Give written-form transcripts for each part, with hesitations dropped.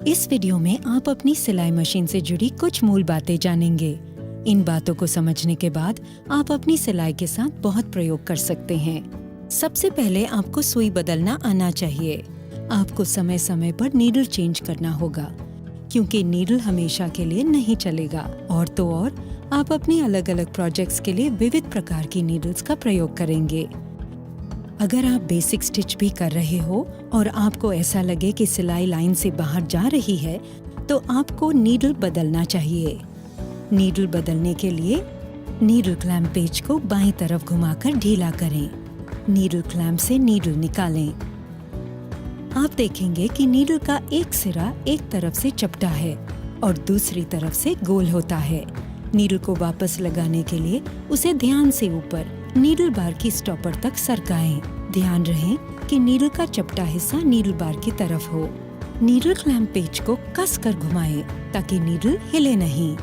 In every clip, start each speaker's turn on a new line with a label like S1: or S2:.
S1: इस वीडियो में आप अपनी सिलाई मशीन से जुड़ी कुछ मूल बातें जानेंगे। इन बातों को समझने के बाद आप अपनी सिलाई के साथ बहुत प्रयोग कर सकते हैं। सबसे पहले आपको सुई बदलना आना चाहिए। आपको समय समय पर नीडल चेंज करना होगा, क्योंकि नीडल हमेशा के लिए नहीं चलेगा। और तो और आप अपने अलग अलग प्रोजेक्ट्स के लिए विविध प्रकार की नीडल्स का प्रयोग करेंगे। अगर आप बेसिक स्टिच भी कर रहे हो और आपको ऐसा लगे कि सिलाई लाइन से बाहर जा रही है, तो आपको नीडल बदलना चाहिए। नीडल बदलने के लिए नीडल क्लैंप पेज को बाईं तरफ घुमाकर ढीला करें। नीडल क्लैंप से नीडल निकालें। आप देखेंगे कि नीडल का एक सिरा एक तरफ से चपटा है और दूसरी तरफ से गोल होता है। नीडल को वापस लगाने के लिए उसे ध्यान से ऊपर नीडल बार की स्टॉपर तक सरकाएं। ध्यान रहे कि नीडल का चपटा हिस्सा नीडल बार की तरफ हो। नीडल क्लैंप पेज को कस कर घुमाएं ताकि नीडल हिले नहीं।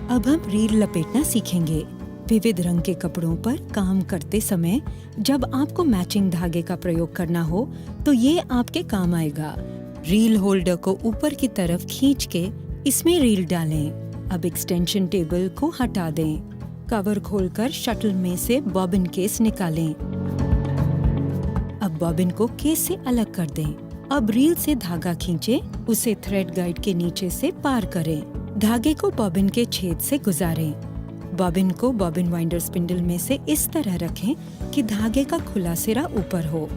S1: अब हम रील लपेटना सीखेंगे। विविध रंग के कपड़ों पर काम करते समय जब आपको मैचिंग धागे का प्रयोग करना हो तो ये आपके काम आएगा। रील होल्डर को ऊपर की तरफ खींच के इसमें रील डालें। अब एक्सटेंशन टेबल को हटा दें। कवर खोलकर शटल में से बॉबिन केस निकालें। अब बॉबिन को केस से अलग कर दें। अब रील से धागा खींचें, उसे थ्रेड गाइड के नीचे से पार करें। धागे को बॉबिन के छेद से गुजारें। बॉबिन को बॉबिन वाइंडर स्पिंडल में से इस तरह रखें कि धागे का खुला सिरा ऊपर हो।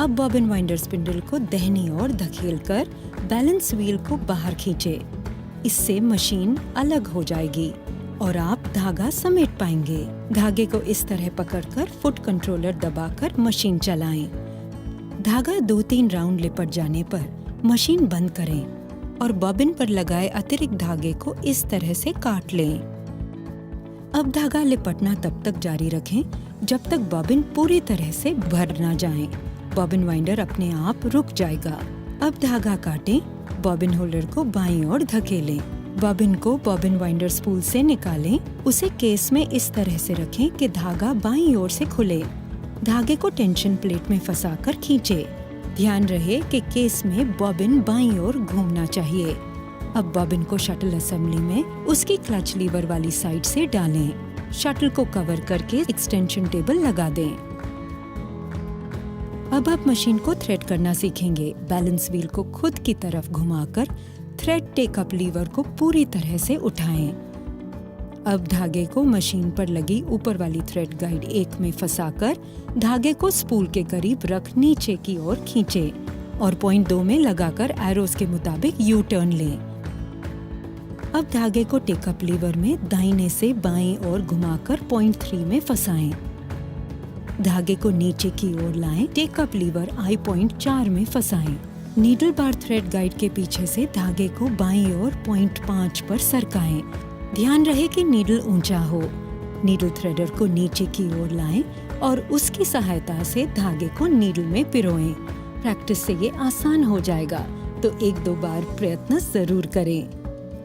S1: अब बॉबिन वाइंडर स्पिंडल को दाहिनी ओर धकेलकर बैलेंस व्हील को बाहर खींचे। इससे मशीन अलग हो जाएगी और आप धागा समेट पाएंगे। धागे को इस तरह पकड़कर फुट कंट्रोलर दबाकर मशीन चलाएं। धागा 2-3 राउंड लिपट जाने पर मशीन बंद करें और बॉबिन पर लगाए अतिरिक्त धागे को इस तरह से काट लें। अब धागा लिपटना तब तक जारी रखें जब तक बॉबिन पूरी तरह से भर न जाए। बॉबिन वाइंडर अपने आप रुक जाएगा। अब धागा काटें। बॉबिन होल्डर को बाईं ओर धकेलें। बॉबिन को बॉबिन वाइंडर स्पूल से निकालें। उसे केस में इस तरह से रखें कि धागा बाईं ओर से खुले। धागे को टेंशन प्लेट में फंसाकर खींचे। ध्यान रहे कि केस में बॉबिन बाईं ओर घूमना चाहिए। अब बॉबिन को शटल असेंबली में उसकी क्लच लीवर वाली साइड से डालें। शटल को कवर करके एक्सटेंशन टेबल लगा दें। अब आप मशीन को थ्रेड करना सीखेंगे। बैलेंस व्हील को खुद की तरफ घुमाकर थ्रेड टेकअप लीवर को पूरी तरह से उठाएं। अब धागे को मशीन पर लगी ऊपर वाली थ्रेड गाइड 1 में फंसाकर धागे को स्पूल के करीब रख नीचे की ओर खींचें और पॉइंट 2 में लगाकर एरोस के मुताबिक यू टर्न लें। अब धागे को टेकअप लीवर में दाहिने से बाईं ओर घुमाकर पॉइंट 3 में फंसाएं। धागे को नीचे की ओर लाएं। टेकअप लीवर आई पॉइंट 4 में फंसाएं। नीडल बार थ्रेड गाइड के पीछे से धागे को बाईं ओर पॉइंट 5 पर सरकाएं। ध्यान रहे कि नीडल ऊंचा हो। नीडल थ्रेडर को नीचे की ओर लाएं और उसकी सहायता से धागे को नीडल में पिरोएं। प्रैक्टिस से ये आसान हो जाएगा, तो 1-2 बार प्रयत्न जरूर करें।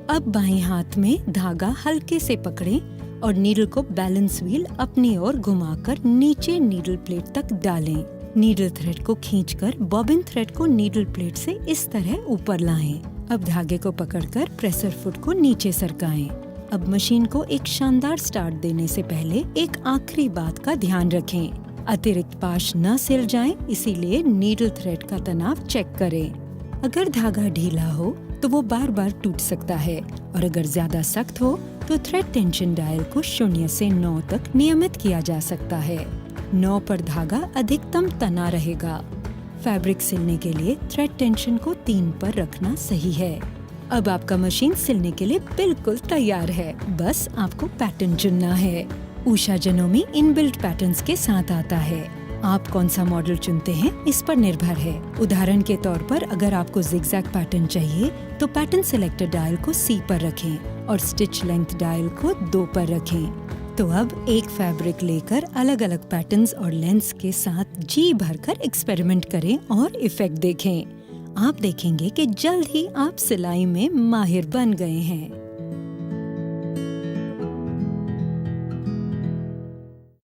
S1: अब बाएं हाथ में धागा हल्के से पकड़ें और नीडल को बैलेंस व्हील अपनी ओर घुमाकर नीचे नीडल प्लेट तक डालें। नीडल थ्रेड को खींचकर बॉबिन थ्रेड को नीडल प्लेट से इस तरह ऊपर लाएं। अब धागे को पकड़कर प्रेसर फुट को नीचे सरकाएं। अब मशीन को एक शानदार स्टार्ट देने से पहले एक आखिरी बात का ध्यान रखें। अतिरिक्त पाश न सिल जाएं, इसीलिए नीडल थ्रेड का तनाव चेक करें। अगर धागा ढीला हो तो वो बार बार टूट सकता है और अगर ज्यादा सख्त हो तो थ्रेड टेंशन डायल को 0 से 9 तक नियमित किया जा सकता है। 9 पर धागा अधिकतम तना रहेगा। फैब्रिक सिलने के लिए थ्रेड टेंशन को 3 पर रखना सही है। अब आपका मशीन सिलने के लिए बिल्कुल तैयार है। बस आपको पैटर्न चुनना है। उषा जनोमी इनबिल्ट पैटर्न्स के साथ आता है। आप कौन सा मॉडल चुनते हैं इस पर निर्भर है। उदाहरण के तौर पर अगर आपको जिगजैग पैटर्न चाहिए तो पैटर्न सिलेक्टर डायल को C पर रखें और स्टिच लेंथ डायल को 2 पर रखें। तो अब एक फैब्रिक लेकर अलग अलग पैटर्न्स और लेंथ्स के साथ जी भरकर एक्सपेरिमेंट करें और इफेक्ट देखें। आप देखेंगे कि जल्द ही आप सिलाई में माहिर बन गए हैं।